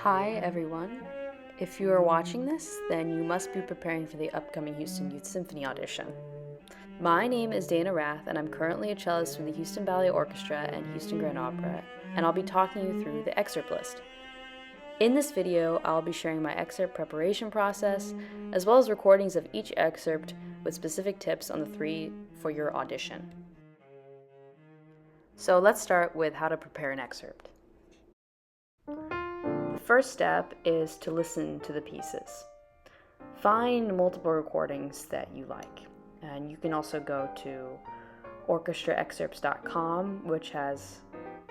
Hi everyone. If you are watching this, then you must be preparing for the upcoming Houston Youth Symphony audition. My name is Dana Rath, and I'm currently a cellist from the Houston Ballet Orchestra and Houston Grand Opera, and I'll be talking you through the excerpt list. In this video, I'll be sharing my excerpt preparation process, as well as recordings of each excerpt with specific tips on the three for your audition. So let's start with how to prepare an excerpt. The first step is to listen to the pieces. Find multiple recordings that you like, and you can also go to orchestraexcerpts.com, which has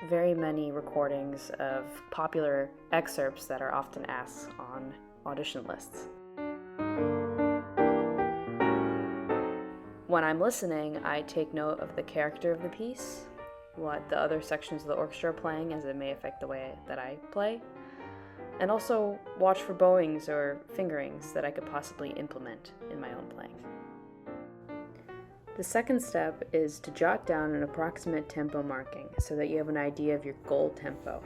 very many recordings of popular excerpts that are often asked on audition lists. When I'm listening, I take note of the character of the piece, what the other sections of the orchestra are playing, as it may affect the way that I play, and also watch for bowings or fingerings that I could possibly implement in my own playing. The second step is to jot down an approximate tempo marking so that you have an idea of your goal tempo.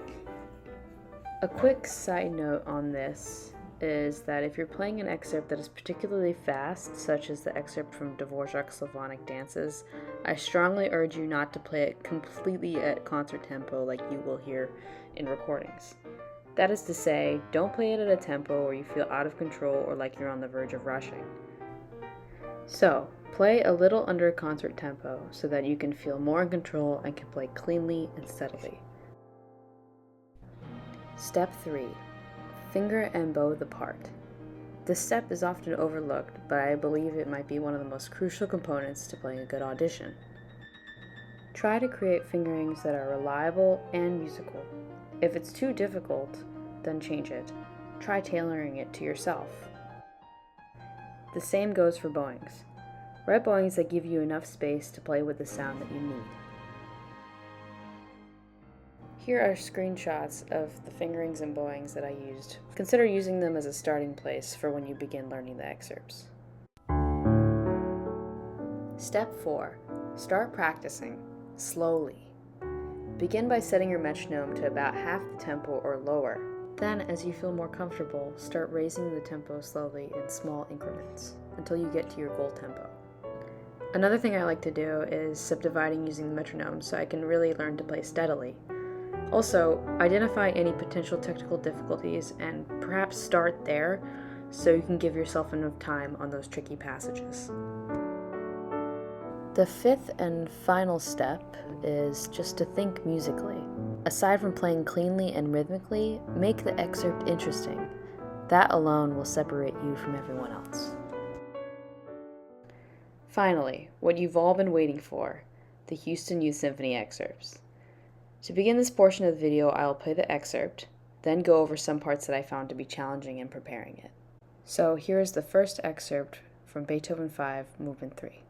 A quick side note on this is that if you're playing an excerpt that is particularly fast, such as the excerpt from Dvorak's Slavonic Dances, I strongly urge you not to play it completely at concert tempo like you will hear in recordings. That is to say, don't play it at a tempo where you feel out of control or like you're on the verge of rushing. So, play a little under concert tempo so that you can feel more in control and can play cleanly and steadily. Step 3. Finger and bow the part. This step is often overlooked, but I believe it might be one of the most crucial components to playing a good audition. Try to create fingerings that are reliable and musical. If it's too difficult, then change it. Try tailoring it to yourself. The same goes for bowings. Write bowings that give you enough space to play with the sound that you need. Here are screenshots of the fingerings and bowings that I used. Consider using them as a starting place for when you begin learning the excerpts. Step 4. Start practicing, slowly. Begin by setting your metronome to about half the tempo or lower. Then, as you feel more comfortable, start raising the tempo slowly in small increments until you get to your goal tempo. Another thing I like to do is subdividing using the metronome so I can really learn to play steadily. Also, identify any potential technical difficulties and perhaps start there so you can give yourself enough time on those tricky passages. The fifth and final step is just to think musically. Aside from playing cleanly and rhythmically, make the excerpt interesting. That alone will separate you from everyone else. Finally, what you've all been waiting for, the Houston Youth Symphony excerpts. To begin this portion of the video, I will play the excerpt, then go over some parts that I found to be challenging in preparing it. So here is the first excerpt from Beethoven 5, Movement 3.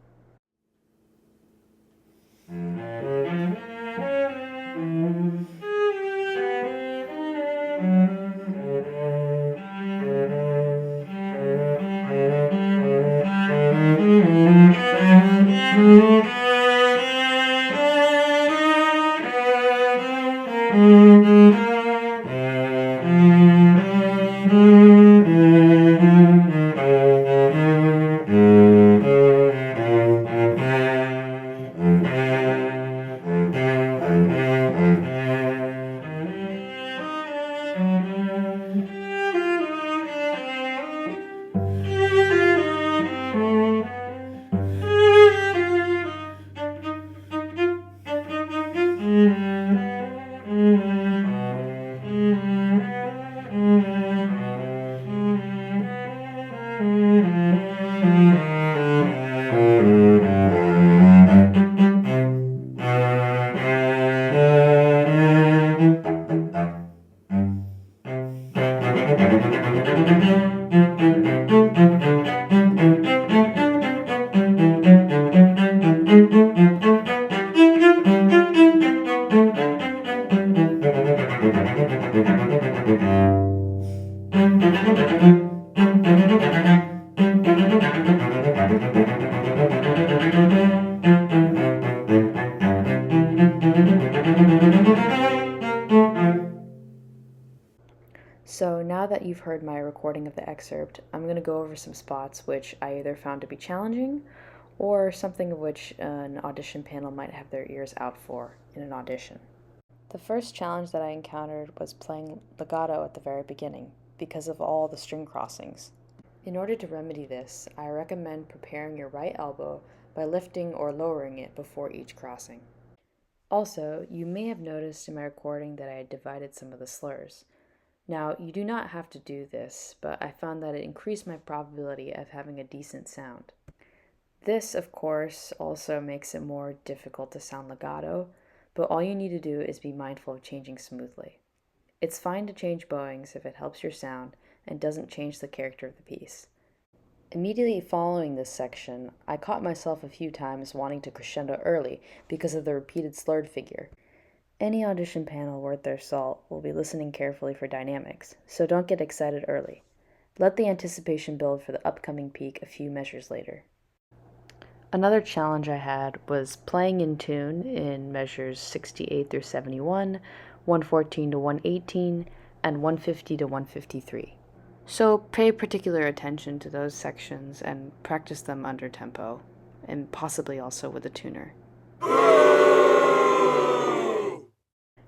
So now that you've heard my recording of the excerpt, I'm going to go over some spots which I either found to be challenging or something of which an audition panel might have their ears out for in an audition. The first challenge that I encountered was playing legato at the very beginning because of all the string crossings. In order to remedy this, I recommend preparing your right elbow by lifting or lowering it before each crossing. Also, you may have noticed in my recording that I had divided some of the slurs. Now, you do not have to do this, but I found that it increased my probability of having a decent sound. This, of course, also makes it more difficult to sound legato, but all you need to do is be mindful of changing smoothly. It's fine to change bowings if it helps your sound and doesn't change the character of the piece. Immediately following this section, I caught myself a few times wanting to crescendo early because of the repeated slurred figure. Any audition panel worth their salt will be listening carefully for dynamics, so don't get excited early. Let the anticipation build for the upcoming peak a few measures later. Another challenge I had was playing in tune in measures 68 through 71, 114 to 118, and 150 to 153. So pay particular attention to those sections and practice them under tempo, and possibly also with a tuner.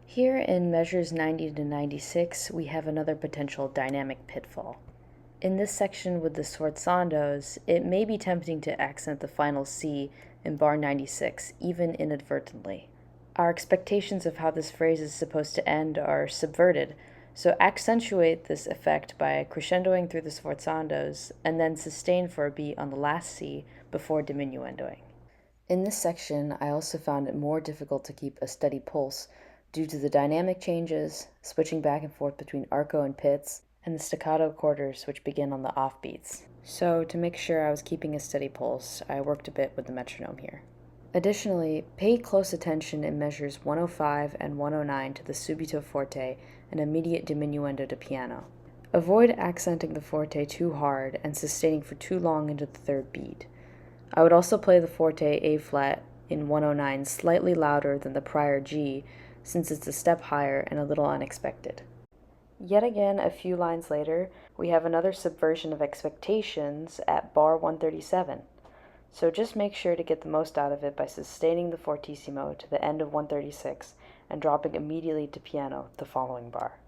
Here in measures 90 to 96, we have another potential dynamic pitfall. In this section with the sforzandos, it may be tempting to accent the final C in bar 96, even inadvertently. Our expectations of how this phrase is supposed to end are subverted, so accentuate this effect by crescendoing through the sforzandos and then sustain for a beat on the last C before diminuendoing. In this section, I also found it more difficult to keep a steady pulse due to the dynamic changes, switching back and forth between arco and pizz, and the staccato quarters which begin on the offbeats. So to make sure I was keeping a steady pulse, I worked a bit with the metronome here. Additionally, pay close attention in measures 105 and 109 to the subito forte and immediate diminuendo to piano. Avoid accenting the forte too hard and sustaining for too long into the third beat. I would also play the forte A flat in 109 slightly louder than the prior G, since it's a step higher and a little unexpected. Yet again, a few lines later, we have another subversion of expectations at bar 137. So just make sure to get the most out of it by sustaining the fortissimo to the end of 136 and dropping immediately to piano the following bar.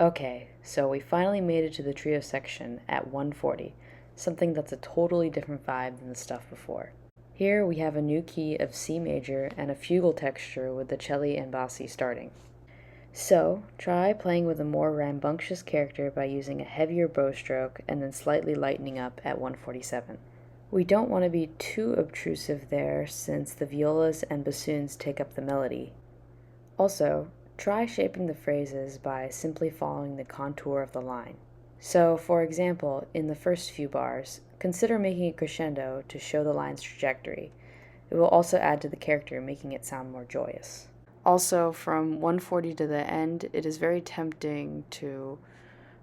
Okay, so we finally made it to the trio section at 140, something that's a totally different vibe than the stuff before. Here we have a new key of C major and a fugal texture with the celli and bassi starting. So, try playing with a more rambunctious character by using a heavier bow stroke and then slightly lightening up at 147. We don't want to be too obtrusive there since the violas and bassoons take up the melody. Also, try shaping the phrases by simply following the contour of the line. So, for example, in the first few bars, consider making a crescendo to show the line's trajectory. It will also add to the character, making it sound more joyous. Also, from 140 to the end, it is very tempting to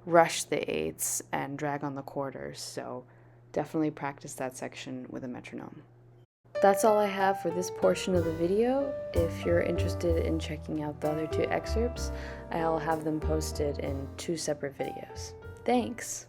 rush the eighths and drag on the quarters, so definitely practice that section with a metronome. That's all I have for this portion of the video. If you're interested in checking out the other two excerpts, I'll have them posted in 2 separate videos. Thanks!